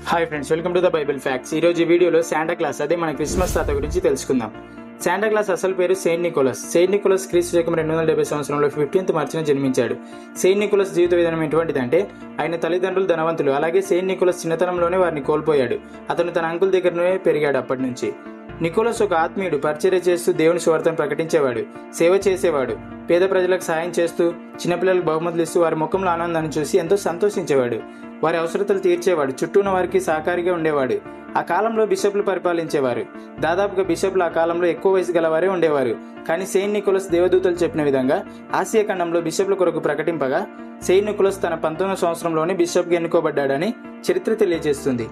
Hi friends, welcome to the Bible facts. ఈరోజు ఈ వీడియోలో శాంటా క్లాస్, అదే మన క్రిస్మస్ తాత గురించి తెలుసుకుందాం. శాంటా క్లాస్ అసలు పేరు సెయింట్ నికోలస్. సెయింట్ నికోలస్ క్రీస్తు శకం 270 సంవత్సరంలో 15th మార్చిన జన్మించాడు. సెయింట్ నికోలస్ జీవిత విధానం ఎటువంటిదంటే, ఆయన తల్లిదండ్రులు ధనవంతులు. అలాగే సెయింట్ నికోలస్ చిన్నతనంలోనే వారిని కోల్పోయాడు. అతను తన అంకుల్ దగ్గరనే పెరిగాడు. అప్పటి నుంచి నికోలస్ ఒక ఆత్మీయుడు. పరిచర్య చేస్తూ దేవుని సువార్తను ప్రకటించేవాడు, సేవ చేసేవాడు, పేద ప్రజలకు సాయం చేస్తూ చిన్నపిల్లలకు బహుమతులు ఇస్తూ వారి ముఖంలో ఆనందాన్ని చూసి ఎంతో సంతోషించేవాడు. వారి అవసరతలు తీర్చేవాడు, చుట్టూ ఉన్న వారికి సహకారిగా ఉండేవాడు. ఆ కాలంలో బిషప్లు పరిపాలించేవారు. దాదాపుగా బిషప్లు ఆ కాలంలో ఎక్కువ వయసు గలవారే ఉండేవారు. కానీ సెయింట్ నికోలస్ దేవదూతలు చెప్పిన విధంగా ఆసియా ఖండంలో బిషప్ల కొరకు ప్రకటింపగా సెయింట్ నికోలస్ తన 19వ సంవత్సరంలోనే బిషప్గా ఎన్నుకోబడ్డాడని చరిత్ర తెలియజేస్తుంది.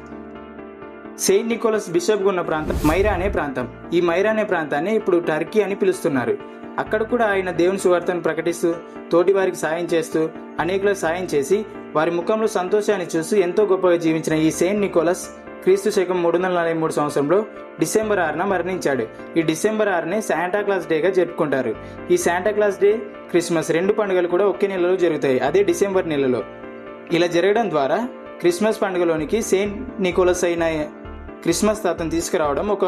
సెయింట్ నికోలస్ బిషప్గా ఉన్న ప్రాంతం మైరా అనే ప్రాంతం. ఈ మైరా అనే ప్రాంతాన్ని ఇప్పుడు టర్కీ అని పిలుస్తున్నారు. అక్కడ కూడా ఆయన దేవుని సువార్తను ప్రకటిస్తూ, తోటి వారికి సాయం చేస్తూ, అనేకులకు సాయం చేసి వారి ముఖంలో సంతోషాన్ని చూసి ఎంతో గొప్పగా జీవించిన ఈ సెయింట్ నికోలస్ క్రీస్తు శకం 343 సంవత్సరంలో డిసెంబర్ 6న మరణించాడు. ఈ డిసెంబర్ 6నే శాంటా క్లాస్ డేగా జరుపుకుంటారు. ఈ శాంటా క్లాస్ డే, క్రిస్మస్ రెండు పండుగలు కూడా ఒకే నెలలో జరుగుతాయి, అదే డిసెంబర్ నెలలో. ఇలా జరగడం ద్వారా క్రిస్మస్ పండుగలోనికి సెయింట్ నికోలస్ అయిన క్రిస్మస్ తాతను తీసుకురావడం ఒక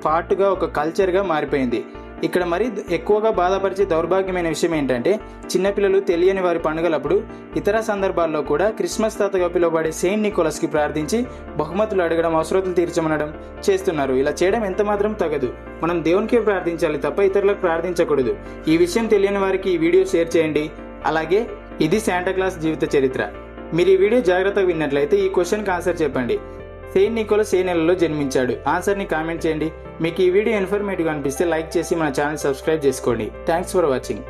పార్ట్గా, ఒక కల్చర్గా మారిపోయింది. ఇక్కడ మరీ ఎక్కువగా బాధపరిచే దౌర్భాగ్యమైన విషయం ఏంటంటే, చిన్నపిల్లలు తెలియని వారి పండుగలప్పుడు ఇతర సందర్భాల్లో కూడా క్రిస్మస్ తాతగా పిలువబడే సెయింట్ నికోలస్కి ప్రార్థించి బహుమతులు అడగడం, అవసరతలు తీర్చమనడం చేస్తున్నారు. ఇలా చేయడం ఎంత మాత్రం తగదు. మనం దేవునికే ప్రార్థించాలి తప్ప ఇతరులకు ప్రార్థించకూడదు. ఈ విషయం తెలియని వారికి ఈ వీడియో షేర్ చేయండి. అలాగే ఇది శాంటా క్లాస్ జీవిత చరిత్ర. మీరు ఈ వీడియో జాగ్రత్తగా విన్నట్లయితే ఈ క్వశ్చన్కి ఆన్సర్ చెప్పండి. సెయింట్ నికోలస్ ఏ నెలలో జన్మించాడు? ఆన్సర్ని కామెంట్ చేయండి. మీకు ఈ వీడియో ఇన్ఫర్మేటివ్గా అనిపిస్తే లైక్ చేసి మన ఛానల్ సబ్స్క్రైబ్ చేసుకోండి. Thanks for watching.